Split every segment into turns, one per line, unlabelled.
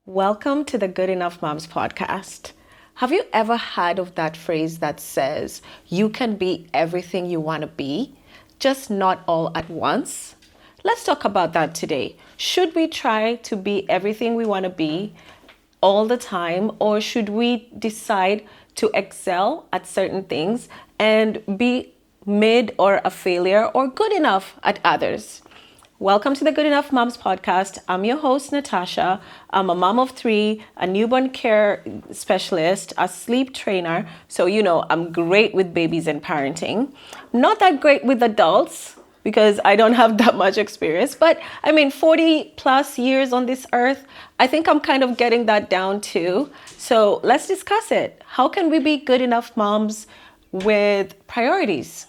Welcome to the Good Enough Moms podcast. Have you ever heard of that phrase that says, you can be everything you want to be, just not all at once? Let's talk about that today. Should we try to be everything we want to be all the time, or should we decide to excel at certain things and be mid or a failure or good enough at others? Welcome to the Good Enough Moms podcast. I'm your host, Natasha. I'm a mom of three, a newborn care specialist, a sleep trainer. So, I'm great with babies and parenting. Not that great with adults because I don't have that much experience. But 40 plus years on this earth, I think I'm kind of getting that down too. So let's discuss it. How can we be good enough moms with priorities?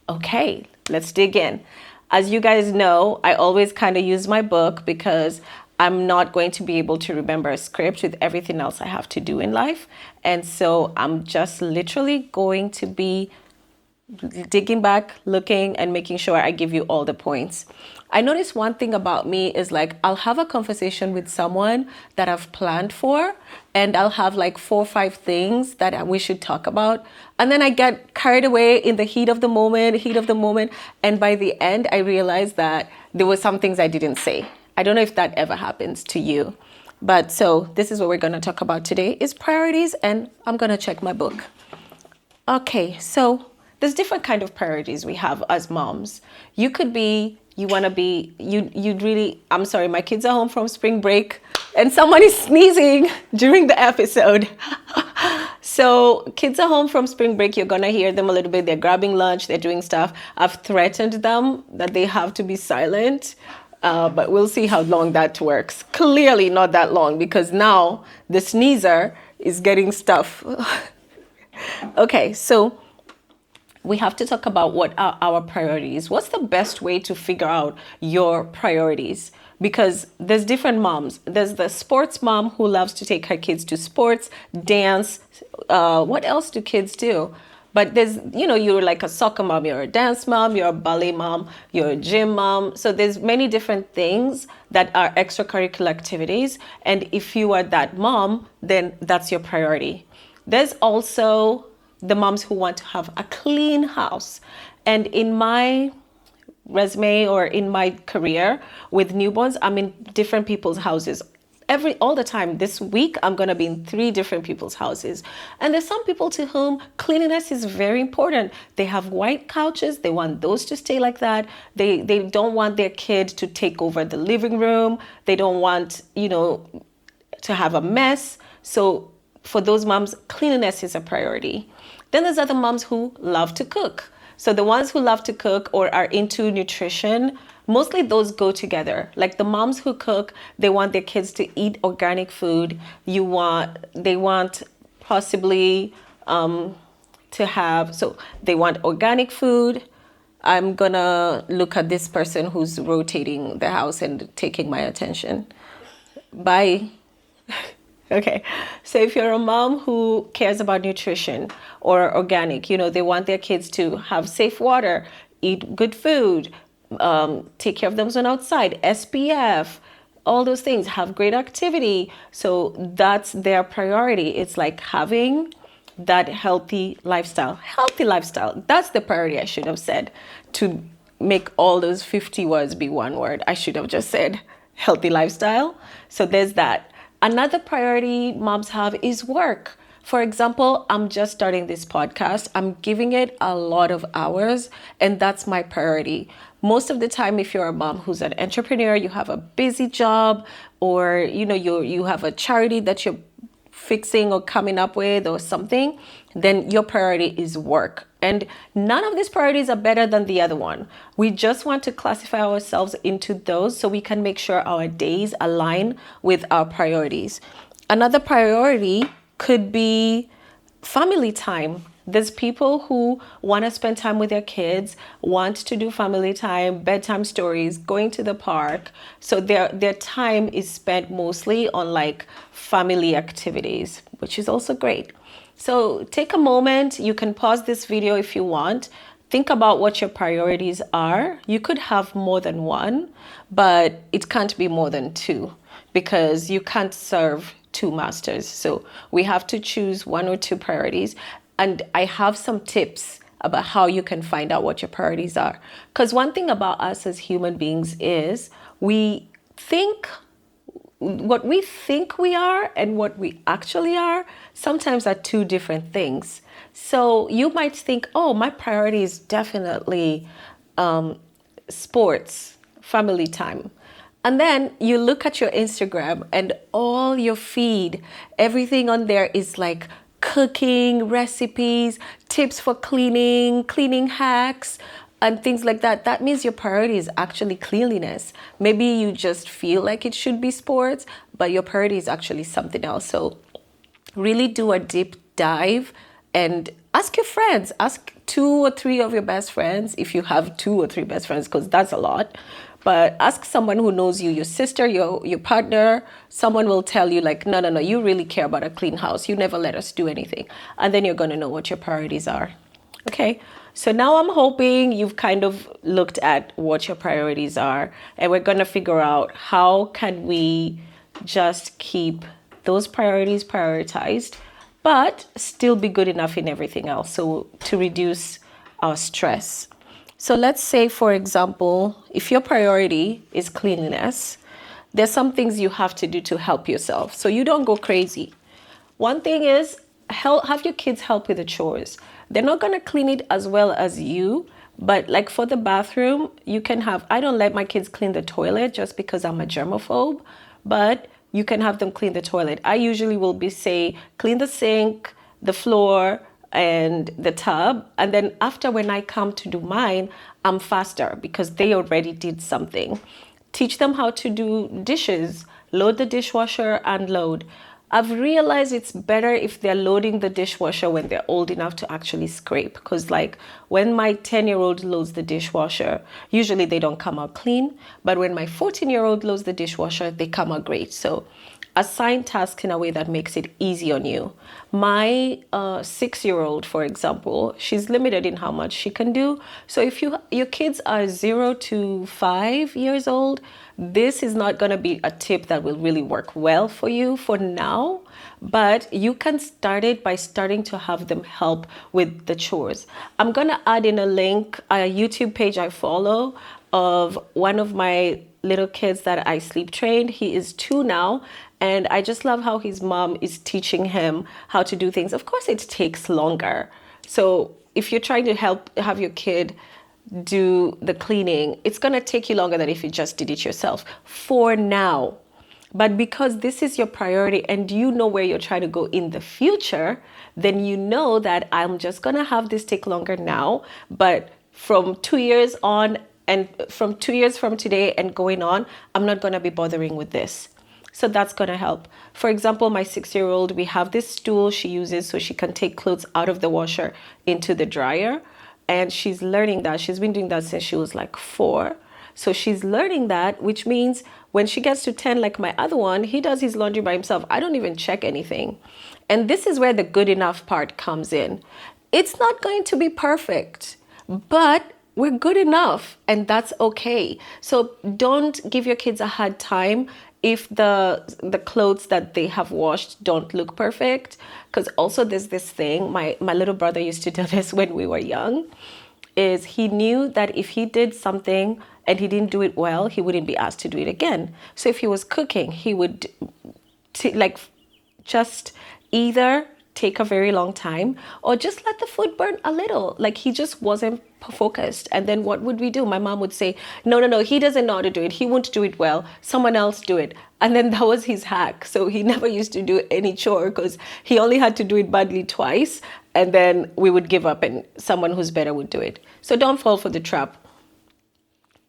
Okay, let's dig in. As you guys know, I always kind of use my book because I'm not going to be able to remember a script with everything else I have to do in life. And so I'm just literally going to be digging back, looking, and making sure I give you all the points. I notice one thing about me is I'll have a conversation with someone that I've planned for, and I'll have 4 or 5 things that we should talk about. And then I get carried away in the heat of the moment. And by the end, I realize that there were some things I didn't say. I don't know if that ever happens to you. But so this is what we're going to talk about today is priorities, and I'm going to check my book. Okay, so there's different kind of priorities we have as moms. You could be, I'm sorry, my kids are home from spring break and someone is sneezing during the episode. So kids are home from spring break. You're going to hear them a little bit. They're grabbing lunch. They're doing stuff. I've threatened them that they have to be silent. But we'll see how long that works. Clearly not that long because now the sneezer is getting stuff. Okay, so we have to talk about what are our priorities. What's the best way to figure out your priorities? Because there's different moms. There's the sports mom who loves to take her kids to sports, dance. What else do kids do? But there's, you're like a soccer mom, you're a dance mom, you're a ballet mom, you're a gym mom. So there's many different things that are extracurricular activities. And if you are that mom, then that's your priority. There's also the moms who want to have a clean house. And in my resume or in my career with newborns, I'm in different people's houses. All the time. This week, I'm going to be in 3 different people's houses. And there's some people to whom cleanliness is very important. They have white couches. They want those to stay like that. They don't want their kid to take over the living room. They don't want, to have a mess. So for those moms, cleanliness is a priority. Then there's other moms who love to cook. So the ones who love to cook or are into nutrition, mostly those go together. Like the moms who cook, they want their kids to eat organic food. They want possibly they want organic food. I'm gonna look at this person who's rotating the house and taking my attention. Bye. Okay, so if you're a mom who cares about nutrition or organic, they want their kids to have safe water, eat good food, take care of themselves outside, SPF, all those things, have great activity. So that's their priority. It's like having that healthy lifestyle. Healthy lifestyle, that's the priority I should have said. To make all those 50 words be one word, I should have just said healthy lifestyle. So there's that. Another priority moms have is work. For example, I'm just starting this podcast. I'm giving it a lot of hours, and that's my priority. Most of the time, if you're a mom who's an entrepreneur, you have a busy job, or you have a charity that you're fixing or coming up with or something, then your priority is work. And none of these priorities are better than the other one. We just want to classify ourselves into those so we can make sure our days align with our priorities. Another priority could be family time. There's people who want to spend time with their kids, want to do family time, bedtime stories, going to the park. So their time is spent mostly on family activities, which is also great. So take a moment. You can pause this video if you want. Think about what your priorities are. You could have more than one, but it can't be more than 2. because you can't serve two masters. So we have to choose one or two priorities. And I have some tips about how you can find out what your priorities are. Because one thing about us as human beings is we think what we think we are and what we actually are sometimes are two different things. So you might think, oh, my priority is definitely sports, family time. And then you look at your Instagram and all your feed, everything on there is like cooking, recipes, tips for cleaning, cleaning hacks, and things like that. That means your priority is actually cleanliness. Maybe you just feel like it should be sports, but your priority is actually something else. So really do a deep dive and ask your friends. Ask two or three of your best friends if you have two or three best friends, because that's a lot. But ask someone who knows you, your sister, your partner. Someone will tell you like, no, you really care about a clean house. You never let us do anything. And then you're going to know what your priorities are. Okay, so now I'm hoping you've kind of looked at what your priorities are, and we're going to figure out how can we just keep those priorities prioritized, but still be good enough in everything else. So to reduce our stress. So let's say, for example, if your priority is cleanliness, there's some things you have to do to help yourself so you don't go crazy. One thing is have your kids help with the chores. They're not going to clean it as well as you, but like for the bathroom, you can have, I don't let my kids clean the toilet just because I'm a germaphobe, but you can have them clean the toilet. I usually will say, clean the sink, the floor, and the tub. And then after, when I come to do mine, I'm faster because they already did something. Teach them how to do dishes, load the dishwasher, unload. I've realized it's better if they're loading the dishwasher when they're old enough to actually scrape. Because like when my 10-year-old loads the dishwasher, usually they don't come out clean. But when my 14-year-old loads the dishwasher, they come out great. So assign tasks in a way that makes it easy on you. My 6-year-old, for example, she's limited in how much she can do. So if your kids are 0 to 5 years old, this is not going to be a tip that will really work well for you for now, but you can start it by starting to have them help with the chores. I'm going to add in a link, a YouTube page I follow of one of my little kids that I sleep trained. He is 2 now, and I just love how his mom is teaching him how to do things. Of course, it takes longer. So if you're trying to have your kid do the cleaning, it's going to take you longer than if you just did it yourself for now. But because this is your priority and you know where you're trying to go in the future, then you know that I'm just going to have this take longer now, but from 2 years on, and from 2 years from today and going on, I'm not going to be bothering with this. So that's going to help. For example, my 6-year-old, we have this stool she uses so she can take clothes out of the washer into the dryer. And she's learning that. She's been doing that since she was like 4. So she's learning that, which means when she gets to 10, like my other one, he does his laundry by himself. I don't even check anything. And this is where the good enough part comes in. It's not going to be perfect, but we're good enough, and that's okay. So don't give your kids a hard time if the clothes that they have washed don't look perfect. Because also there's this thing, my little brother used to do this when we were young, is he knew that if he did something and he didn't do it well, he wouldn't be asked to do it again. So if he was cooking, he would just either take a very long time or just let the food burn a little. Like he just wasn't focused. And then what would we do? My mom would say, no, he doesn't know how to do it. He won't do it well. Someone else do it. And then that was his hack. So he never used to do any chore because he only had to do it badly twice. And then we would give up and someone who's better would do it. So don't fall for the trap.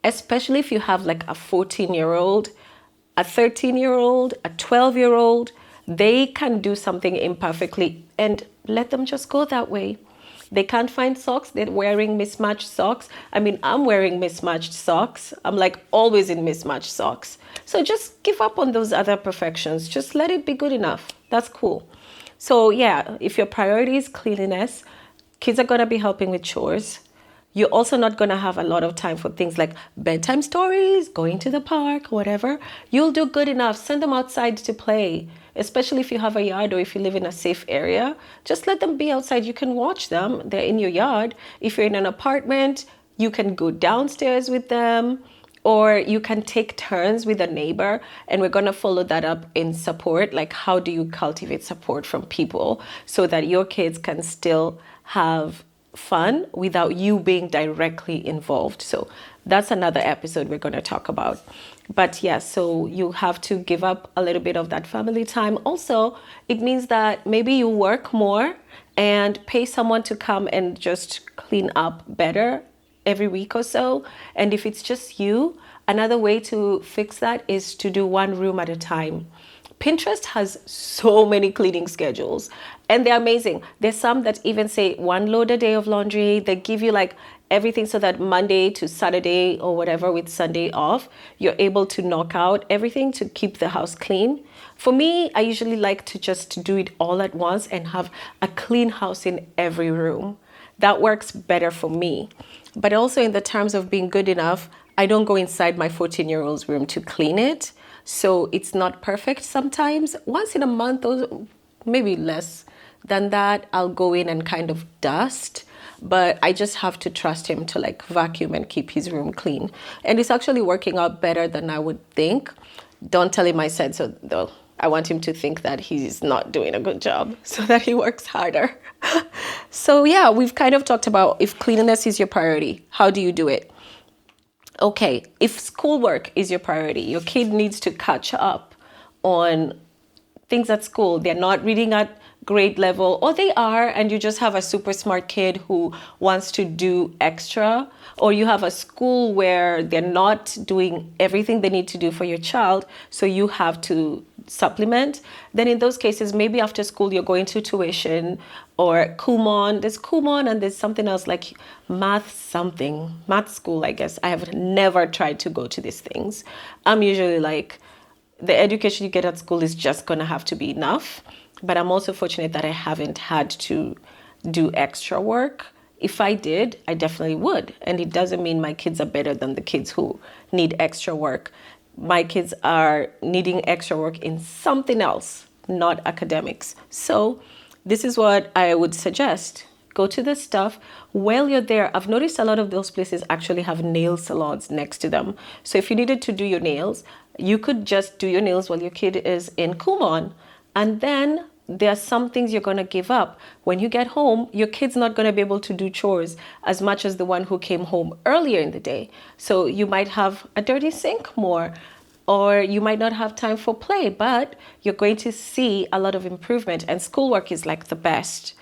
Especially if you have like a 14-year-old, a 13-year-old, a 12-year-old, they can do something imperfectly and let them just go that way. They can't find socks. They're wearing mismatched socks. I mean, I'm wearing mismatched socks. I'm like always in mismatched socks. So just give up on those other perfections. Just let it be good enough. That's cool. So yeah, if your priority is cleanliness, kids are going to be helping with chores. You're also not going to have a lot of time for things like bedtime stories, going to the park, whatever. You'll do good enough. Send them outside to play, especially if you have a yard or if you live in a safe area. Just let them be outside. You can watch them. They're in your yard. If you're in an apartment, you can go downstairs with them, or you can take turns with a neighbor. And we're going to follow that up in support. Like, how do you cultivate support from people so that your kids can still have fun without you being directly involved? So that's another episode we're going to talk about. But yes, so you have to give up a little bit of that family time. Also, it means that maybe you work more and pay someone to come and just clean up better every week or so. And if it's just you, another way to fix that is to do one room at a time. Pinterest has so many cleaning schedules and they're amazing. There's some that even say one load a day of laundry. They give you like everything so that Monday to Saturday or whatever with Sunday off, you're able to knock out everything to keep the house clean. For me, I usually like to just do it all at once and have a clean house in every room. That works better for me. But also in the terms of being good enough, I don't go inside my 14-year-old's room to clean it. So it's not perfect sometimes. Once in a month or maybe less than that, I'll go in and kind of dust. But I just have to trust him to like vacuum and keep his room clean. And it's actually working out better than I would think. Don't tell him I said so though. I want him to think that he's not doing a good job so that he works harder. So yeah, we've kind of talked about if cleanliness is your priority, how do you do it? Okay, if schoolwork is your priority, your kid needs to catch up on things at school. They're not reading at grade level, or they are, and you just have a super smart kid who wants to do extra, or you have a school where they're not doing everything they need to do for your child, so you have to supplement. Then in those cases, maybe after school you're going to tuition or Kumon. There's Kumon and there's something else like math school, I guess. I have never tried to go to these things. I'm usually like, the education you get at school is just gonna have to be enough. But I'm also fortunate that I haven't had to do extra work. If I did, I definitely would. And it doesn't mean my kids are better than the kids who need extra work. My kids are needing extra work in something else, not academics. So this is what I would suggest. Go to the stuff. While you're there, I've noticed a lot of those places actually have nail salons next to them. So if you needed to do your nails, you could just do your nails while your kid is in Kumon. And then there are some things you're going to give up. When you get home, your kid's not going to be able to do chores as much as the one who came home earlier in the day. So you might have a dirty sink more, or you might not have time for play, but you're going to see a lot of improvement. And schoolwork is like the best,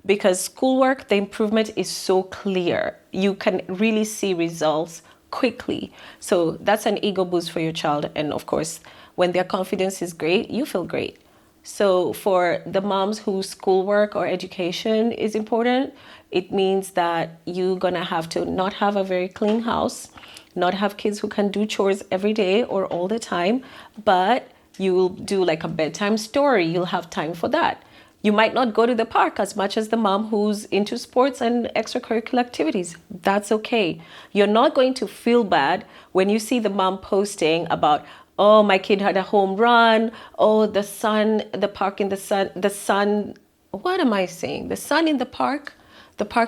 because schoolwork, the improvement is so clear. You can really see results quickly. So that's an ego boost for your child. And of course, when their confidence is great, you feel great. So for the moms whose schoolwork or education is important, it means that you're gonna have to not have a very clean house, not have kids who can do chores every day or all the time, but you'll do like a bedtime story. You'll have time for that. You might not go to the park as much as the mom who's into sports and extracurricular activities. That's okay. You're not going to feel bad when you see the mom posting about, oh, my kid had a home run. Oh, the sun, the park in the sun, the sun. What am I saying? The sun in the park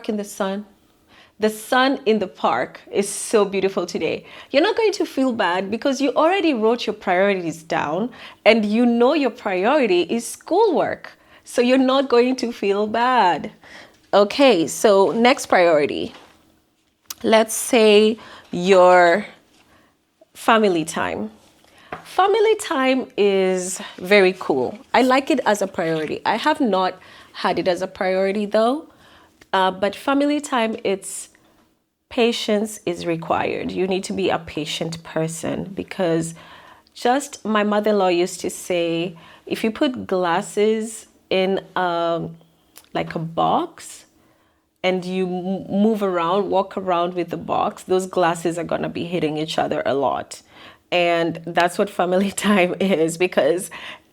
in the sun. The sun in the park is so beautiful today. You're not going to feel bad because you already wrote your priorities down and you know your priority is schoolwork. So you're not going to feel bad. Okay, so next priority. Let's say your family time. Family time is very cool. I like it as a priority. I have not had it as a priority though, but family time, it's patience is required. You need to be a patient person because just my mother-in-law used to say, if you put glasses in like a box and you move around, walk around with the box, those glasses are gonna be hitting each other a lot. And that's what family time is, because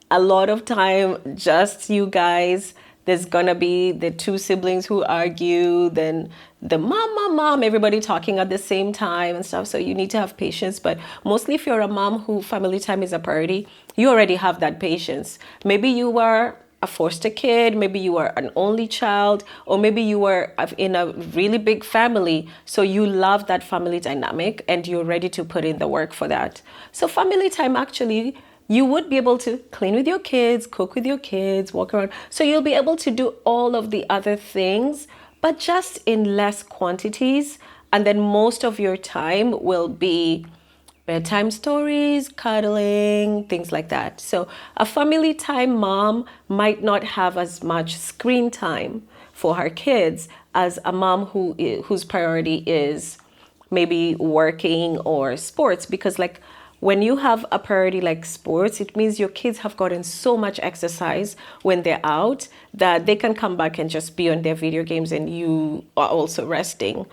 a lot of time, just you guys, there's gonna be the two siblings who argue, then the mom, everybody talking at the same time and stuff. So you need to have patience. But mostly if you're a mom who family time is a priority, you already have that patience. Maybe you were a foster kid, maybe you were an only child, or maybe you were in a really big family. So you love that family dynamic and you're ready to put in the work for that. So family time, actually, you would be able to clean with your kids, cook with your kids, walk around. So you'll be able to do all of the other things, but just in less quantities. And then most of your time will be bedtime stories, cuddling, things like that. So a family time mom might not have as much screen time for her kids as a mom whose priority is maybe working or sports, because like when you have a priority like sports, it means your kids have gotten so much exercise when they're out that they can come back and just be on their video games and you are also resting.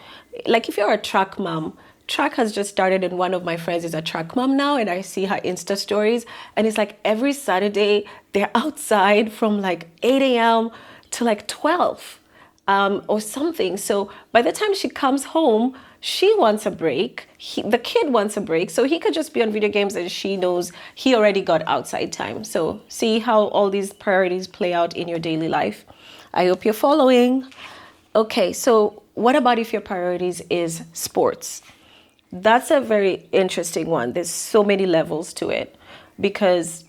Like if you're a track mom, track has just started, and one of my friends is a track mom now, and I see her Insta stories, and it's like every Saturday they're outside from like 8 a.m. to like 12 or something. So by the time she comes home, she wants a break. The kid wants a break, so he could just be on video games, and she knows he already got outside time. So see how all these priorities play out in your daily life. I hope you're following. Okay, so what about if your priorities is sports? That's a very interesting one. There's so many levels to it, because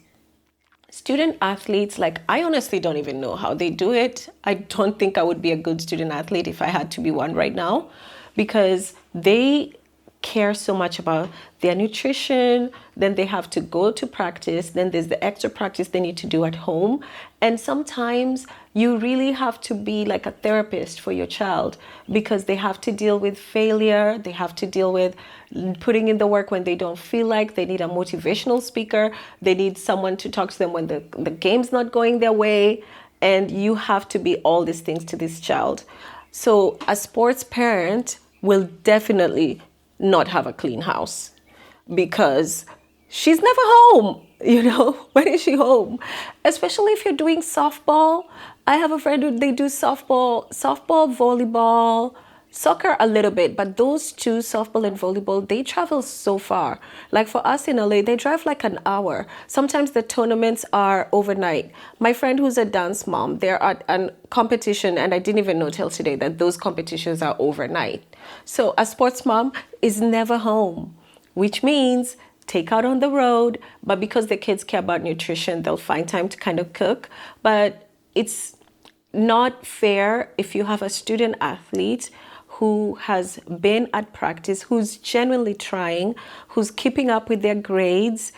student athletes, like I honestly don't even know how they do it. I don't think I would be a good student athlete if I had to be one right now, because they care so much about their nutrition, then they have to go to practice, then there's the extra practice they need to do at home. And sometimes you really have to be like a therapist for your child, because they have to deal with failure, they have to deal with putting in the work when they don't feel like, they need a motivational speaker, they need someone to talk to them when the game's not going their way, and you have to be all these things to this child. So a sports parent will definitely not have a clean house, because she's never home. When is she home? Especially if you're doing softball. I have a friend who they do softball, volleyball, soccer a little bit, but those two, softball and volleyball, they travel so far. Like for us in LA, they drive like an hour. Sometimes the tournaments are overnight. My friend who's a dance mom, they're at a competition, and I didn't even know till today that those competitions are overnight. So a sports mom is never home, which means take out on the road, but because the kids care about nutrition, they'll find time to kind of cook. But it's not fair if you have a student athlete who has been at practice, who's genuinely trying, who's keeping up with their grades.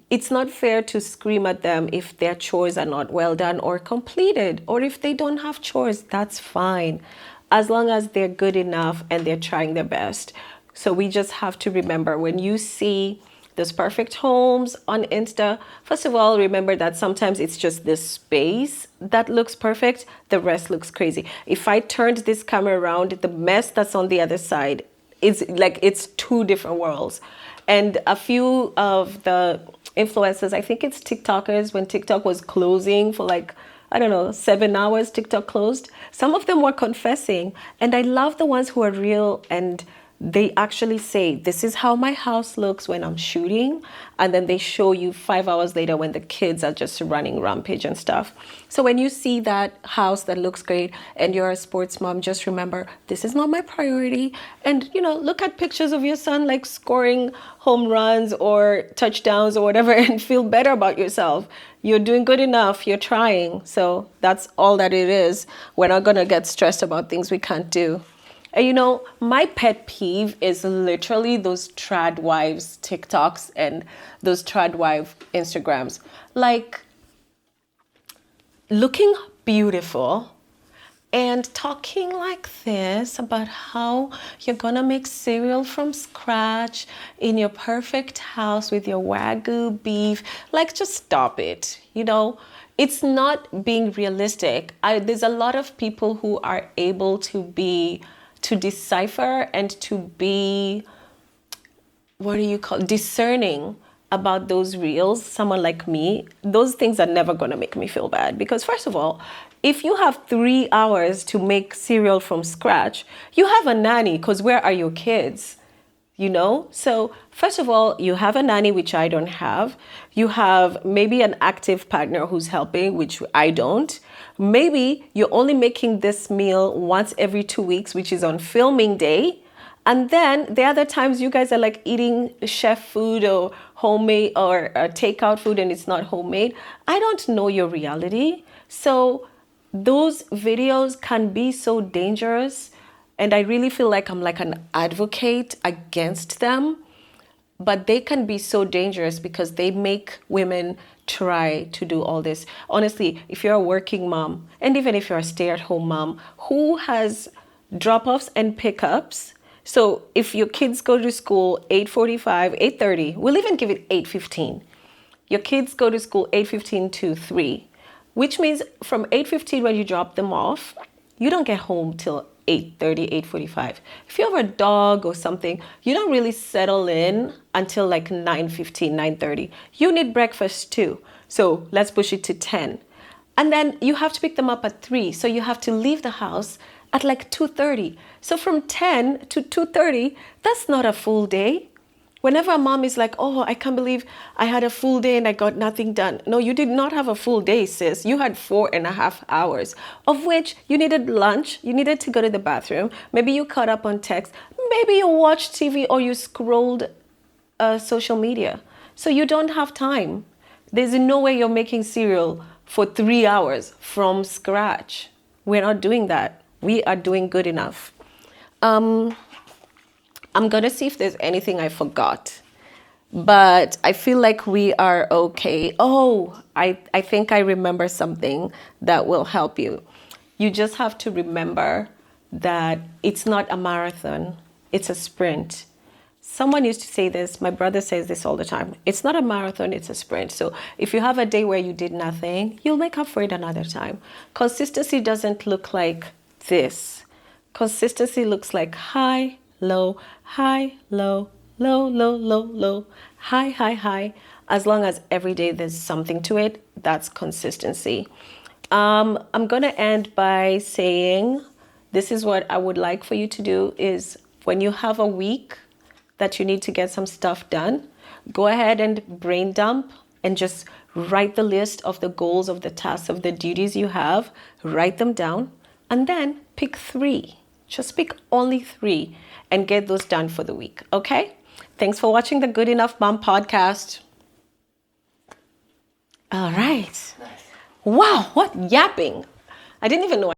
It's not fair to scream at them if their chores are not well done or completed, or if they don't have chores, that's fine, as long as they're good enough and they're trying their best. So we just have to remember, when you see those perfect homes on Insta, first of all, remember that sometimes it's just this space that looks perfect, the rest looks crazy. If I turned this camera around, the mess that's on the other side, it's two different worlds. And a few of the influencers, I think it's TikTokers, when TikTok was closing for like, I don't know, 7 hours, TikTok closed, some of them were confessing. And I love the ones who are real, and they actually say, this is how my house looks when I'm shooting. And then they show you 5 hours later when the kids are just running rampage and stuff. So when you see that house that looks great and you're a sports mom, just remember, this is not my priority. And, look at pictures of your son like scoring home runs or touchdowns or whatever, and feel better about yourself. You're doing good enough. You're trying. So that's all that it is. We're not going to get stressed about things we can't do. And my pet peeve is literally those trad wives TikToks and those trad wife Instagrams. Like, looking beautiful and talking like this about how you're gonna make cereal from scratch in your perfect house with your Wagyu beef. Like, just stop it. It's not being realistic. There's a lot of people who are able to decipher and to be, discerning about those reels, someone like me, those things are never going to make me feel bad. Because first of all, if you have 3 hours to make cereal from scratch, you have a nanny, because where are your kids? You know? So first of all, you have a nanny, which I don't have. You have maybe an active partner who's helping, which I don't. Maybe you're only making this meal once every 2 weeks, which is on filming day. And then the other times you guys are like eating chef food or homemade or takeout food and it's not homemade. I don't know your reality. So those videos can be so dangerous. And I really feel like I'm like an advocate against them. But they can be so dangerous because they make women try to do all this. Honestly, if you're a working mom, and even if you're a stay-at-home mom who has drop-offs and pickups, so if your kids go to school 8:45, 8:30, we'll even give it 8:15. Your kids go to school 8:15 to 3, which means from 8:15 when you drop them off, you don't get home till 8:30, 8:45. If you have a dog or something, you don't really settle in until like 9:15, 9:30. You need breakfast too. So let's push it to 10. And then you have to pick them up at 3. So you have to leave the house at like 2:30. So from 10 to 2:30, that's not a full day. Whenever a mom is like, oh, I can't believe I had a full day and I got nothing done. No, you did not have a full day, sis. You had 4.5 hours, of which you needed lunch, you needed to go to the bathroom. Maybe you caught up on text. Maybe you watched TV or you scrolled social media. So you don't have time. There's no way you're making cereal for 3 hours from scratch. We're not doing that. We are doing good enough. I'm going to see if there's anything I forgot. But I feel like we are okay. Oh, I think I remember something that will help you. You just have to remember that it's not a marathon. It's a sprint. Someone used to say this. My brother says this all the time. It's not a marathon, it's a sprint. So if you have a day where you did nothing, you'll make up for it another time. Consistency doesn't look like this. Consistency looks like high, low, low, low, low, low, low, high, high, high. As long as every day there's something to it, that's consistency. I'm going to end by saying this is what I would like for you to do is when you have a week that you need to get some stuff done, go ahead and brain dump and just write the list of the goals, of the tasks, of the duties you have, write them down, and then pick 3. Just pick only 3 and get those done for the week, okay? Thanks for watching the Good Enough Mom podcast. All right. Nice. Wow, what yapping. I didn't even know